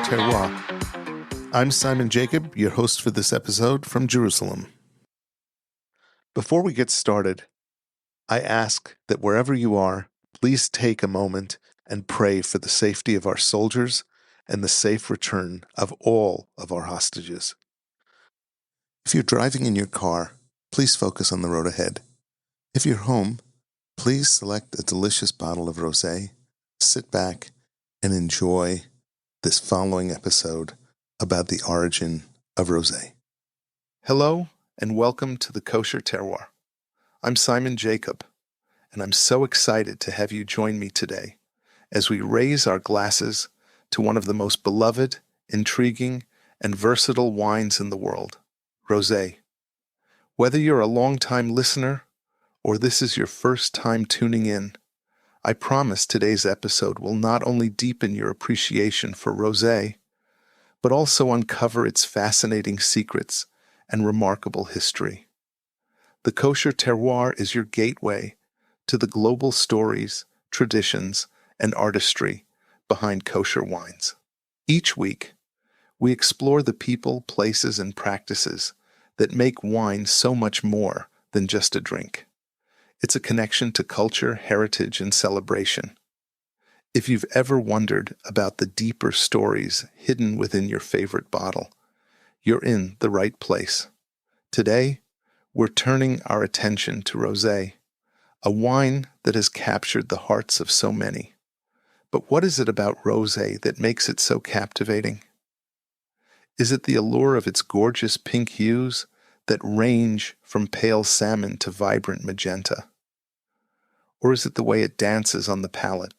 Terroir. I'm Simon Jacob, your host for this episode from Jerusalem. Before we get started, I ask that wherever you are, please take a moment and pray for the safety of our soldiers and the safe return of all of our hostages. If you're driving in your car, please focus on the road ahead. If you're home, please select a delicious bottle of rosé, sit back, and enjoy this following episode about the origin of rosé. Hello, and welcome to the Kosher Terroir. I'm Simon Jacob, and I'm so excited to have you join me today as we raise our glasses to one of the most beloved, intriguing, and versatile wines in the world, rosé. Whether you're a long-time listener or this is your first time tuning in, I promise today's episode will not only deepen your appreciation for rosé, but also uncover its fascinating secrets and remarkable history. The Kosher Terroir is your gateway to the global stories, traditions, and artistry behind kosher wines. Each week, we explore the people, places, and practices that make wine so much more than just a drink. It's a connection to culture, heritage, and celebration. If you've ever wondered about the deeper stories hidden within your favorite bottle, you're in the right place. Today, we're turning our attention to rosé, a wine that has captured the hearts of so many. But what is it about rosé that makes it so captivating? Is it the allure of its gorgeous pink hues that range from pale salmon to vibrant magenta? Or is it the way it dances on the palate,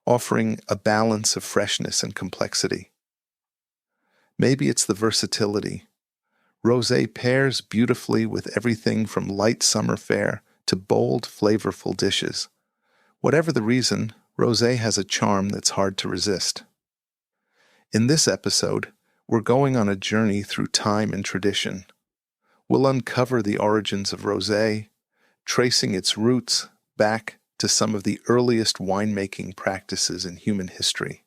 offering a balance of freshness and complexity? Maybe it's the versatility. Rosé pairs beautifully with everything from light summer fare to bold, flavorful dishes. Whatever the reason, rosé has a charm that's hard to resist. In this episode, we're going on a journey through time and tradition. We'll uncover the origins of rosé, tracing its roots back to some of the earliest winemaking practices in human history.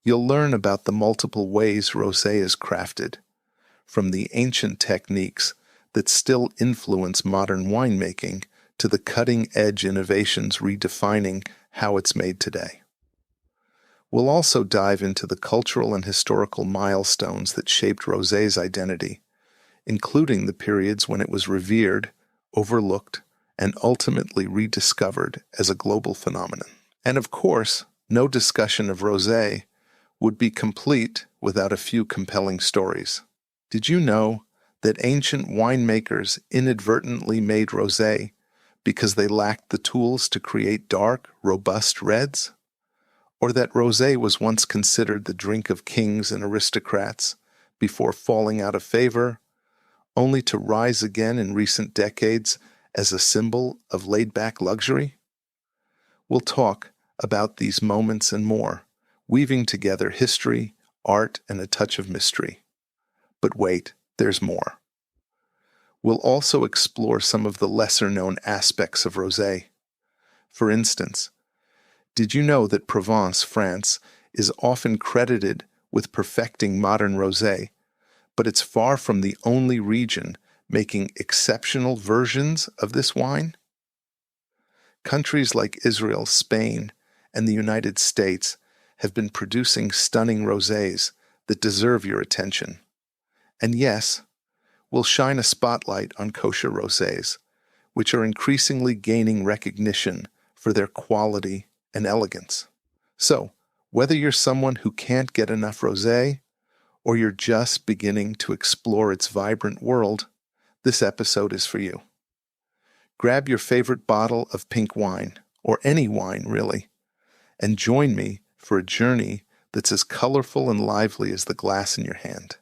You'll learn about the multiple ways rosé is crafted, from the ancient techniques that still influence modern winemaking to the cutting-edge innovations redefining how it's made today. We'll also dive into the cultural and historical milestones that shaped rosé's identity, including the periods when it was revered, overlooked, and ultimately rediscovered as a global phenomenon. And of course, no discussion of rosé would be complete without a few compelling stories. Did you know that ancient winemakers inadvertently made rosé because they lacked the tools to create dark, robust reds? Or that rosé was once considered the drink of kings and aristocrats before falling out of favor, only to rise again in recent decades as a symbol of laid-back luxury? We'll talk about these moments and more, weaving together history, art, and a touch of mystery. But wait, there's more. We'll also explore some of the lesser-known aspects of rosé. For instance, did you know that Provence, France, is often credited with perfecting modern rosé, but it's far from the only region making exceptional versions of this wine? Countries like Israel, Spain, and the United States have been producing stunning rosés that deserve your attention. And yes, we'll shine a spotlight on kosher rosés, which are increasingly gaining recognition for their quality and elegance. So, whether you're someone who can't get enough rosé, or you're just beginning to explore its vibrant world, this episode is for you. Grab your favorite bottle of pink wine, or any wine really, and join me for a journey that's as colorful and lively as the glass in your hand.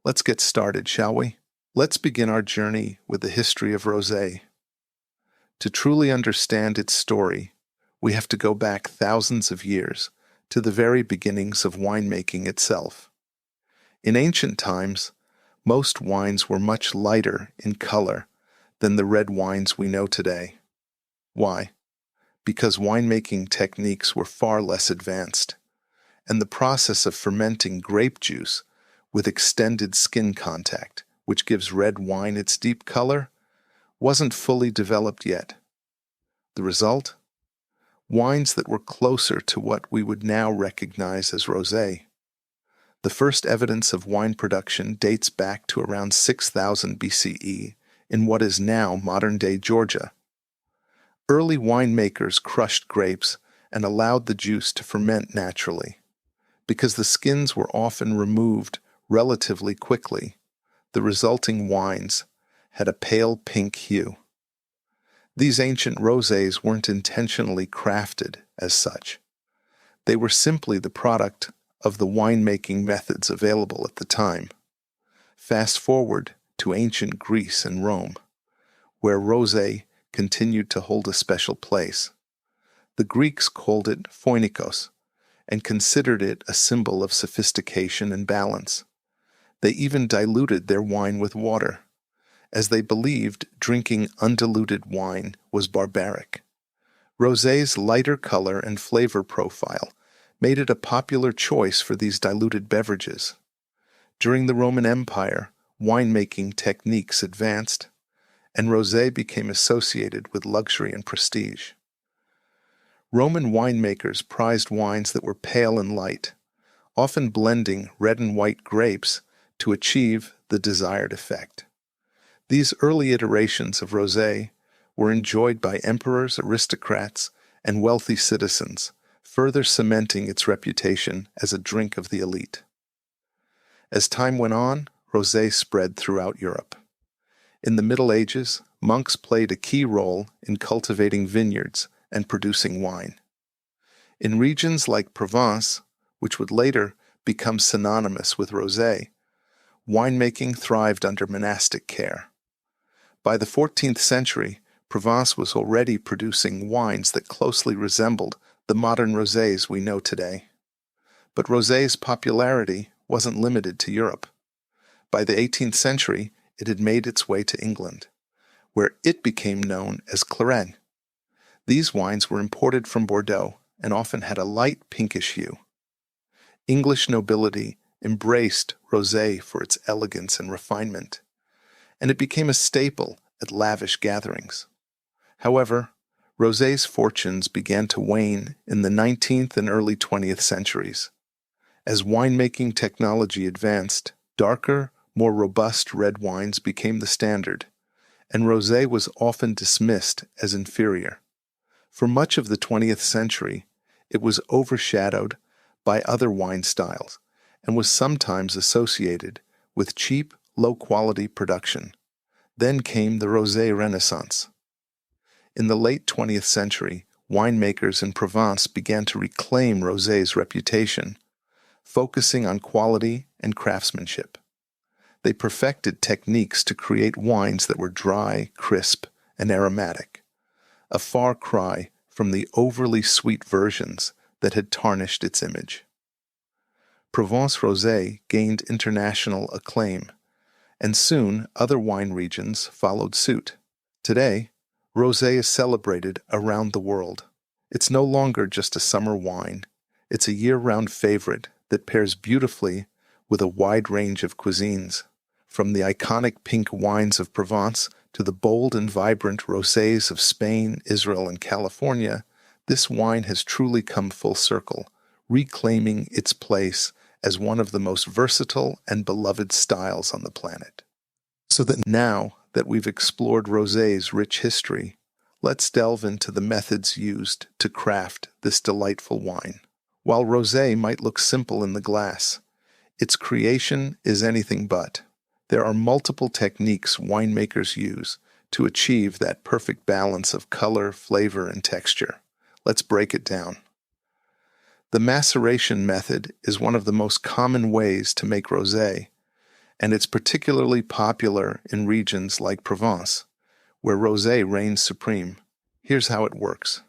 Let's get started, shall we? Let's begin our journey with the history of rosé. To truly understand its story, we have to go back thousands of years to the very beginnings of winemaking itself. In ancient times, most wines were much lighter in color than the red wines we know today. Why? Because winemaking techniques were far less advanced, and the process of fermenting grape juice with extended skin contact, which gives red wine its deep color, wasn't fully developed yet. The result? Wines that were closer to what we would now recognize as rosé. The first evidence of wine production dates back to around 6000 BCE in what is now modern-day Georgia. Early winemakers crushed grapes and allowed the juice to ferment naturally. Because the skins were often removed relatively quickly, the resulting wines had a pale pink hue. These ancient rosés weren't intentionally crafted as such. They were simply the product of the winemaking methods available at the time. Fast forward to ancient Greece and Rome, where rosé continued to hold a special place. The Greeks called it phoinikos and considered it a symbol of sophistication and balance. They even diluted their wine with water, as they believed drinking undiluted wine was barbaric. Rosé's lighter color and flavor profile made it a popular choice for these diluted beverages. During the Roman Empire, winemaking techniques advanced, and rosé became associated with luxury and prestige. Roman winemakers prized wines that were pale and light, often blending red and white grapes to achieve the desired effect. These early iterations of rosé were enjoyed by emperors, aristocrats, and wealthy citizens, further cementing its reputation as a drink of the elite. As time went on, rosé spread throughout Europe. In the Middle Ages, monks played a key role in cultivating vineyards and producing wine. In regions like Provence, which would later become synonymous with rosé, winemaking thrived under monastic care. By the 14th century, Provence was already producing wines that closely resembled the modern rosés we know today. But rosé's popularity wasn't limited to Europe. By the 18th century, it had made its way to England, where it became known as Claret. These wines were imported from Bordeaux and often had a light pinkish hue. English nobility embraced rosé for its elegance and refinement, and it became a staple at lavish gatherings. However, rosé's fortunes began to wane in the 19th and early 20th centuries. As winemaking technology advanced, darker, more robust red wines became the standard, and rosé was often dismissed as inferior. For much of the 20th century, it was overshadowed by other wine styles and was sometimes associated with cheap, low-quality production. Then came the Rosé Renaissance. In the late 20th century, winemakers in Provence began to reclaim rosé's reputation, focusing on quality and craftsmanship. They perfected techniques to create wines that were dry, crisp, and aromatic, a far cry from the overly sweet versions that had tarnished its image. Provence rosé gained international acclaim, and soon other wine regions followed suit. Today, rosé is celebrated around the world. It's no longer just a summer wine. It's a year-round favorite that pairs beautifully with a wide range of cuisines, from the iconic pink wines of Provence to the bold and vibrant rosés of Spain, Israel, and California. This wine has truly come full circle, reclaiming its place as one of the most versatile and beloved styles on the planet. So that now that we've explored rosé's rich history, let's delve into the methods used to craft this delightful wine. While rosé might look simple in the glass, its creation is anything but. There are multiple techniques winemakers use to achieve that perfect balance of color, flavor, and texture. Let's break it down. The maceration method is one of the most common ways to make rosé, and it's particularly popular in regions like Provence, where rosé reigns supreme. Here's how it works.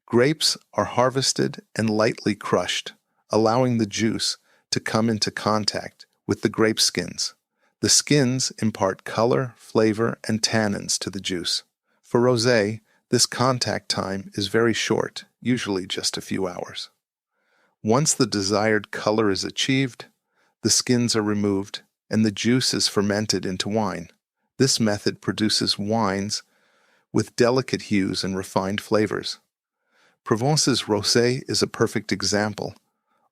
Grapes are harvested and lightly crushed, allowing the juice to come into contact with the grape skins. The skins impart color, flavor, and tannins to the juice. For rosé, this contact time is very short, usually just a few hours. Once the desired color is achieved, the skins are removed and the juice is fermented into wine. This method produces wines with delicate hues and refined flavors. Provence's rosé is a perfect example,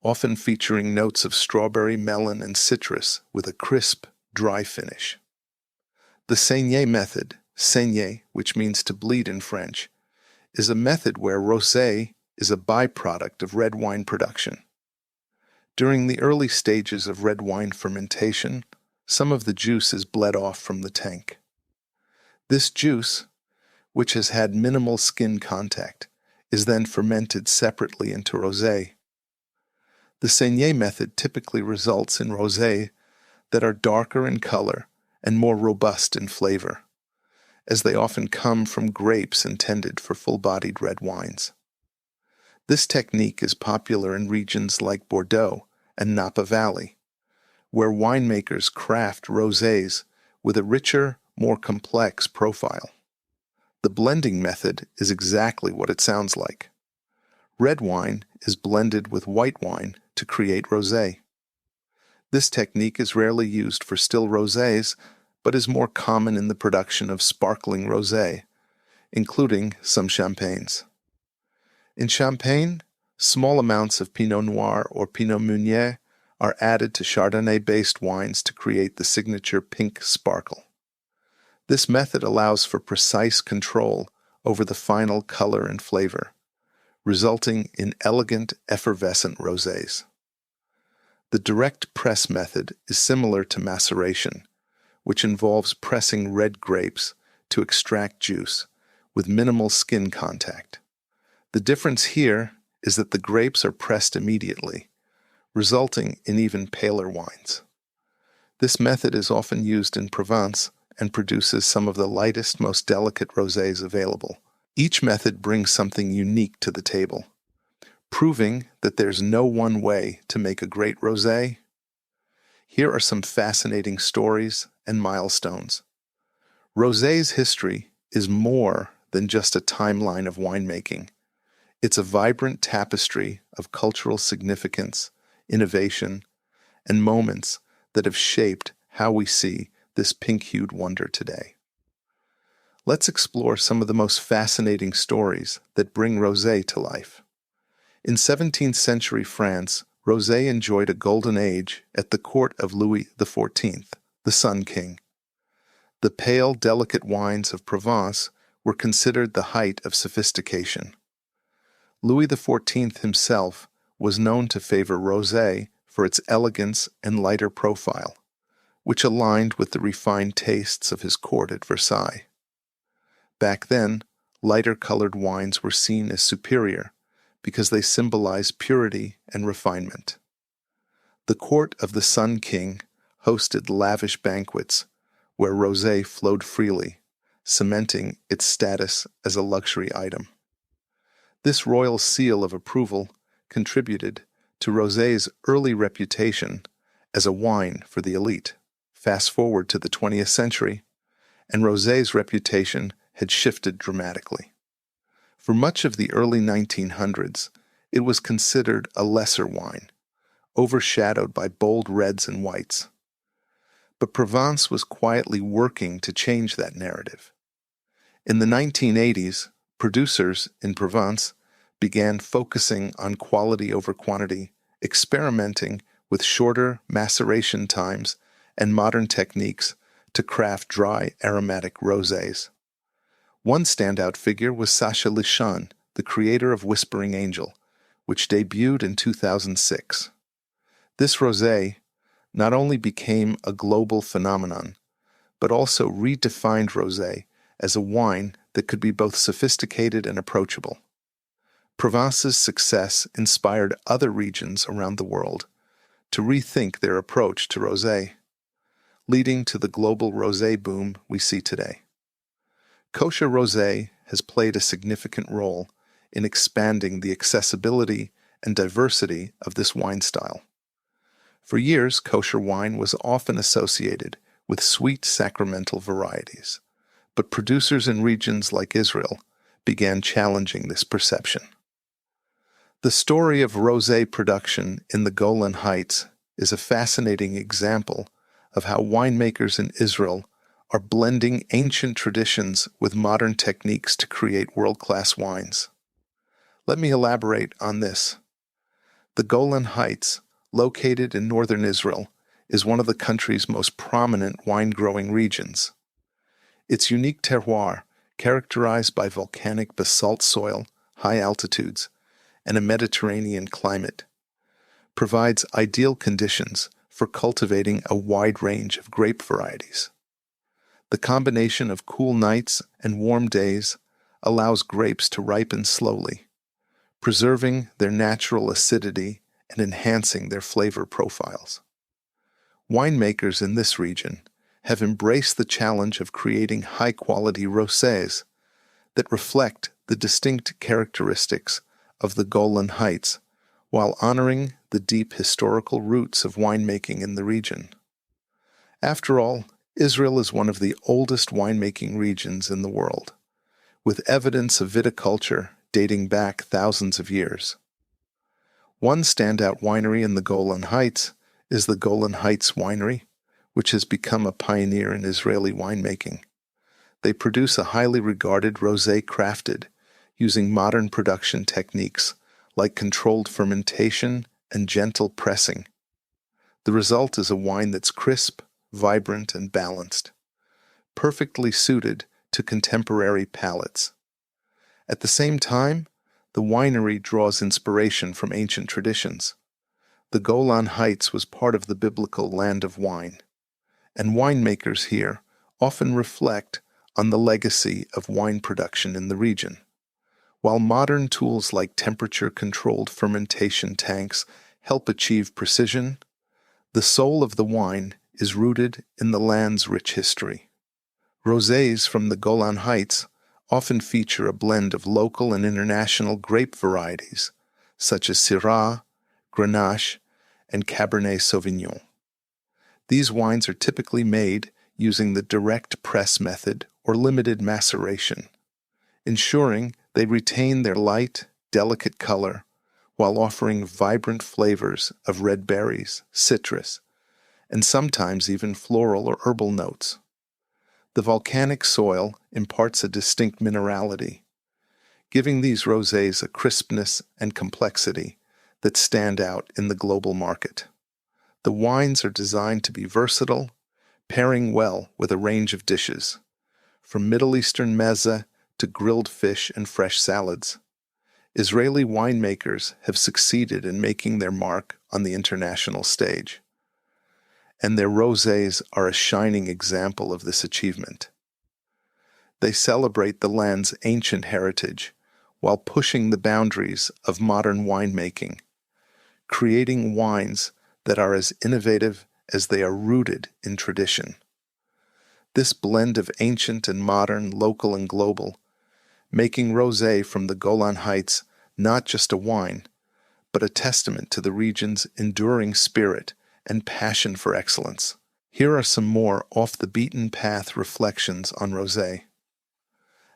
often featuring notes of strawberry, melon, and citrus with a crisp, dry finish. The saignée method, saigner, which means to bleed in French, is a method where rosé is a byproduct of red wine production. During the early stages of red wine fermentation, some of the juice is bled off from the tank. This juice, which has had minimal skin contact, is then fermented separately into rosé. The saignée method typically results in rosé that are darker in color and more robust in flavor, as they often come from grapes intended for full-bodied red wines. This technique is popular in regions like Bordeaux and Napa Valley, where winemakers craft rosés with a richer, more complex profile. The blending method is exactly what it sounds like. Red wine is blended with white wine to create rosé. This technique is rarely used for still rosés, but is more common in the production of sparkling rosé, including some champagnes. In Champagne, small amounts of Pinot Noir or Pinot Meunier are added to Chardonnay-based wines to create the signature pink sparkle. This method allows for precise control over the final color and flavor, resulting in elegant, effervescent rosés. The direct press method is similar to maceration, which involves pressing red grapes to extract juice with minimal skin contact. The difference here is that the grapes are pressed immediately, resulting in even paler wines. This method is often used in Provence and produces some of the lightest, most delicate rosés available. Each method brings something unique to the table, proving that there's no one way to make a great rosé. Here are some fascinating stories and milestones. Rosé's history is more than just a timeline of winemaking. It's a vibrant tapestry of cultural significance, innovation, and moments that have shaped how we see this pink-hued wonder today. Let's explore some of the most fascinating stories that bring rosé to life. In 17th century France, rosé enjoyed a golden age at the court of Louis XIV, the Sun King. The pale, delicate wines of Provence were considered the height of sophistication. Louis XIV himself was known to favor rosé for its elegance and lighter profile, which aligned with the refined tastes of his court at Versailles. Back then, lighter-colored wines were seen as superior because they symbolized purity and refinement. The court of the Sun King hosted lavish banquets where rosé flowed freely, cementing its status as a luxury item. This royal seal of approval contributed to rosé's early reputation as a wine for the elite. Fast forward to the 20th century, and rosé's reputation had shifted dramatically. For much of the early 1900s, it was considered a lesser wine, overshadowed by bold reds and whites. But Provence was quietly working to change that narrative. In the 1980s, producers in Provence began focusing on quality over quantity, experimenting with shorter maceration times and modern techniques to craft dry, aromatic rosés. One standout figure was Sacha Lichon, the creator of Whispering Angel, which debuted in 2006. This rosé not only became a global phenomenon, but also redefined rosé as a wine that could be both sophisticated and approachable. Provence's success inspired other regions around the world to rethink their approach to rosé, leading to the global rosé boom we see today. Kosher rosé has played a significant role in expanding the accessibility and diversity of this wine style. For years, kosher wine was often associated with sweet sacramental varieties, but producers in regions like Israel began challenging this perception. The story of rosé production in the Golan Heights is a fascinating example of how winemakers in Israel are blending ancient traditions with modern techniques to create world-class wines. Let me elaborate on this. The Golan Heights, located in northern Israel, is one of the country's most prominent wine-growing regions. Its unique terroir, characterized by volcanic basalt soil, high altitudes, and a Mediterranean climate, provides ideal conditions for cultivating a wide range of grape varieties. The combination of cool nights and warm days allows grapes to ripen slowly, preserving their natural acidity and enhancing their flavor profiles. Winemakers in this region have embraced the challenge of creating high-quality rosés that reflect the distinct characteristics of the Golan Heights while honoring the deep historical roots of winemaking in the region. After all, Israel is one of the oldest winemaking regions in the world, with evidence of viticulture dating back thousands of years. One standout winery in the Golan Heights is the Golan Heights Winery, which has become a pioneer in Israeli winemaking. They produce a highly regarded rosé crafted using modern production techniques like controlled fermentation and gentle pressing. The result is a wine that's crisp, vibrant, and balanced, perfectly suited to contemporary palates. At the same time, the winery draws inspiration from ancient traditions. The Golan Heights was part of the biblical land of wine, and winemakers here often reflect on the legacy of wine production in the region. While modern tools like temperature-controlled fermentation tanks help achieve precision, the soul of the wine is rooted in the land's rich history. Rosés from the Golan Heights often feature a blend of local and international grape varieties, such as Syrah, Grenache, and Cabernet Sauvignon. These wines are typically made using the direct press method or limited maceration, ensuring they retain their light, delicate color while offering vibrant flavors of red berries, citrus, and sometimes even floral or herbal notes. The volcanic soil imparts a distinct minerality, giving these rosés a crispness and complexity that stand out in the global market. The wines are designed to be versatile, pairing well with a range of dishes, from Middle Eastern mezze to grilled fish and fresh salads. Israeli winemakers have succeeded in making their mark on the international stage, and their rosés are a shining example of this achievement. They celebrate the land's ancient heritage while pushing the boundaries of modern winemaking, creating wines that are as innovative as they are rooted in tradition. This blend of ancient and modern, local and global, making rosé from the Golan Heights not just a wine, but a testament to the region's enduring spirit and passion for excellence. Here are some more off-the-beaten-path reflections on rosé.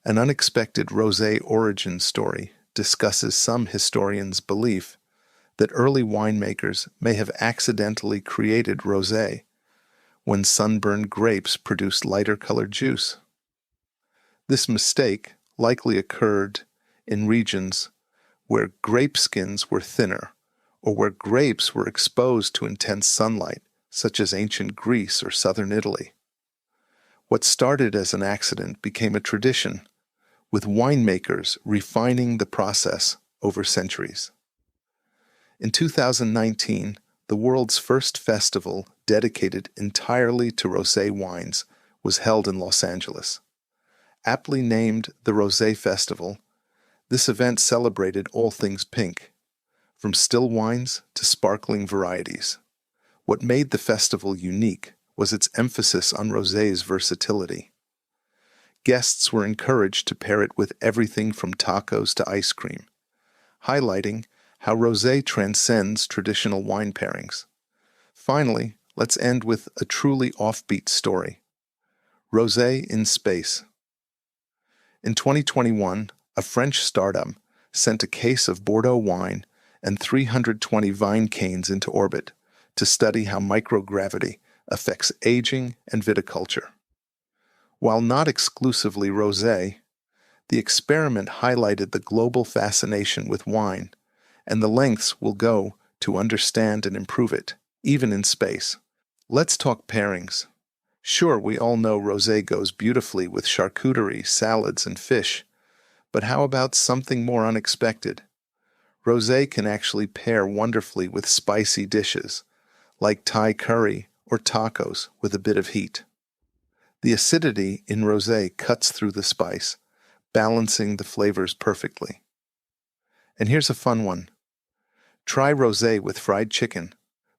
An unexpected rosé origin story discusses some historians' belief that early winemakers may have accidentally created rosé when sunburned grapes produced lighter-colored juice. This mistake likely occurred in regions where grape skins were thinner or where grapes were exposed to intense sunlight, such as ancient Greece or southern Italy. What started as an accident became a tradition, with winemakers refining the process over centuries. In 2019, the world's first festival dedicated entirely to rosé wines was held in Los Angeles. Aptly named the Rosé Festival, this event celebrated all things pink, from still wines to sparkling varieties. What made the festival unique was its emphasis on rosé's versatility. Guests were encouraged to pair it with everything from tacos to ice cream, highlighting how rosé transcends traditional wine pairings. Finally, let's end with a truly offbeat story. Rosé in space. In 2021, a French startup sent a case of Bordeaux wine and 320 vine canes into orbit to study how microgravity affects aging and viticulture. While not exclusively rosé, the experiment highlighted the global fascination with wine and the lengths will go to understand and improve it, even in space. Let's talk pairings. Sure, we all know rosé goes beautifully with charcuterie, salads, and fish, but how about something more unexpected? Rosé can actually pair wonderfully with spicy dishes, like Thai curry or tacos with a bit of heat. The acidity in rosé cuts through the spice, balancing the flavors perfectly. And here's a fun one. Try rosé with fried chicken.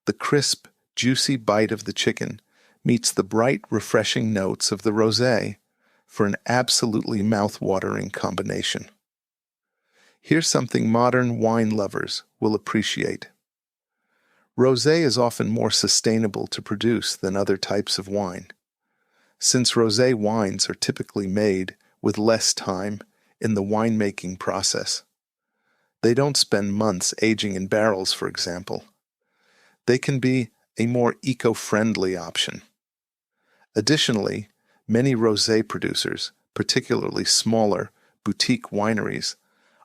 The crisp, juicy bite of the chicken meets the bright, refreshing notes of the rosé for an absolutely mouth-watering combination. Here's something modern wine lovers will appreciate. Rosé is often more sustainable to produce than other types of wine. Since rosé wines are typically made with less time in the winemaking process, they don't spend months aging in barrels, for example. They can be a more eco-friendly option. Additionally, many rosé producers, particularly smaller boutique wineries,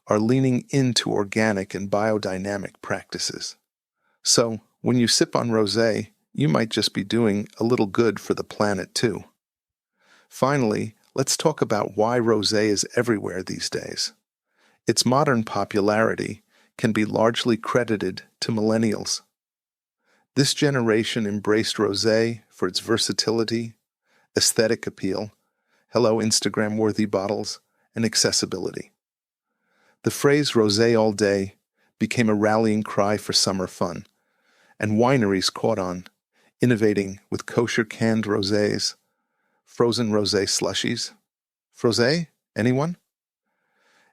are leaning into organic and biodynamic practices. So, when you sip on rosé, you might just be doing a little good for the planet too. Finally, let's talk about why rosé is everywhere these days. Its modern popularity can be largely credited to millennials. This generation embraced rosé for its versatility, aesthetic appeal, hello Instagram-worthy bottles, and accessibility. The phrase rosé all day became a rallying cry for summer fun, and wineries caught on, innovating with kosher canned rosés, frozen rosé slushies. Frosé? Anyone?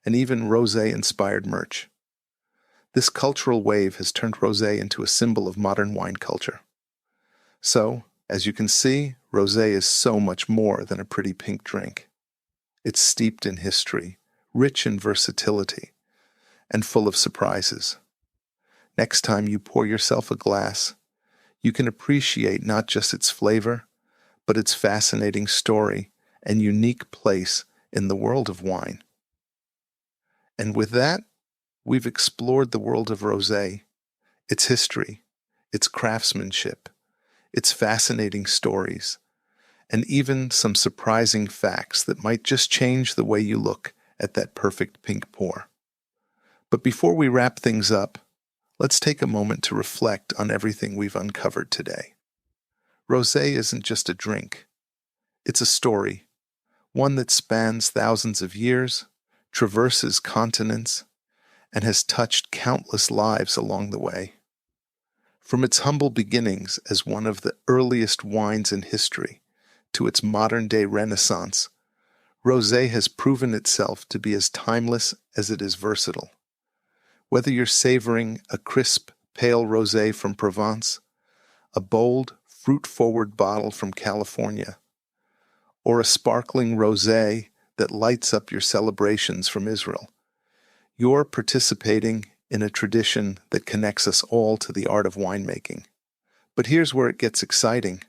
And even rosé-inspired merch. This cultural wave has turned rosé into a symbol of modern wine culture. So, as you can see, rosé is so much more than a pretty pink drink. It's steeped in history, rich in versatility, and full of surprises. Next time you pour yourself a glass, you can appreciate not just its flavor, but its fascinating story and unique place in the world of wine. And with that, we've explored the world of rosé, its history, its craftsmanship, its fascinating stories, and even some surprising facts that might just change the way you look at that perfect pink pour. But before we wrap things up, let's take a moment to reflect on everything we've uncovered today. Rosé isn't just a drink. It's a story, one that spans thousands of years, traverses continents, and has touched countless lives along the way. From its humble beginnings as one of the earliest wines in history to its modern-day renaissance, rosé has proven itself to be as timeless as it is versatile. Whether you're savoring a crisp, pale rosé from Provence, a bold, fruit-forward bottle from California, or a sparkling rosé that lights up your celebrations from Israel, you're participating in a tradition that connects us all to the art of winemaking. But here's where it gets exciting.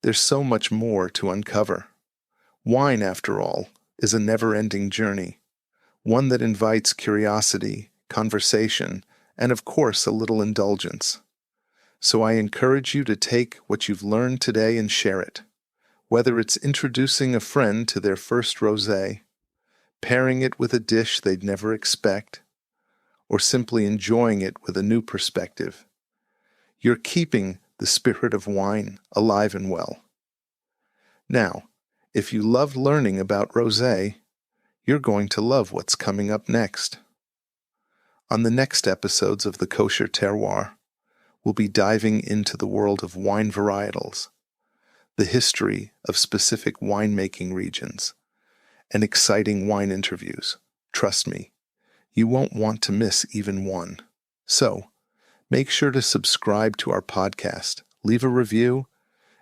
There's so much more to uncover. Wine, after all, is a never-ending journey, one that invites curiosity, conversation, and of course a little indulgence. So I encourage you to take what you've learned today and share it. Whether it's introducing a friend to their first rosé, pairing it with a dish they'd never expect, or simply enjoying it with a new perspective, you're keeping the spirit of wine alive and well. Now, if you love learning about rosé, you're going to love what's coming up next. On the next episodes of the Kosher Terroir, we'll be diving into the world of wine varietals, the history of specific winemaking regions, and exciting wine interviews. Trust me, you won't want to miss even one. So, make sure to subscribe to our podcast, leave a review,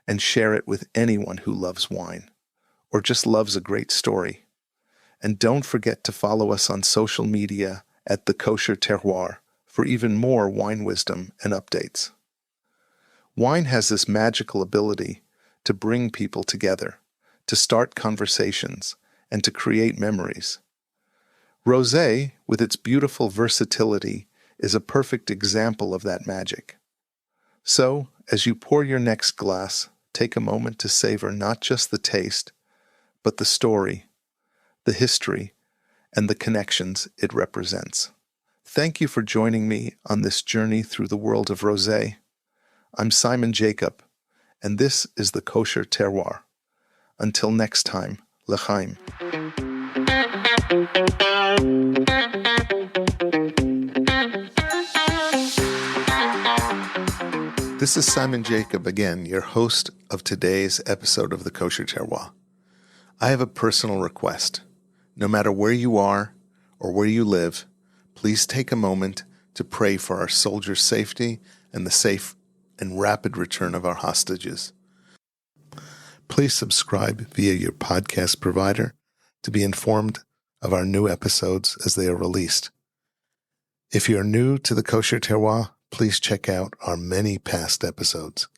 and share it with anyone who loves wine, or just loves a great story. And don't forget to follow us on social media at The Kosher Terroir for even more wine wisdom and updates. Wine has this magical ability to bring people together, to start conversations, and to create memories. Rosé, with its beautiful versatility, is a perfect example of that magic. So, as you pour your next glass, take a moment to savor not just the taste, but the story, the history, and the connections it represents. Thank you for joining me on this journey through the world of rosé. I'm Simon Jacob, and this is the Kosher Terroir. Until next time, l'chaim. This is Simon Jacob again, your host of today's episode of the Kosher Terroir. I have a personal request. No matter where you are or where you live, please take a moment to pray for our soldiers' safety and the safe and rapid return of our hostages. Please subscribe via your podcast provider to be informed of our new episodes as they are released. If you're new to the Kosher Terroir, please check out our many past episodes.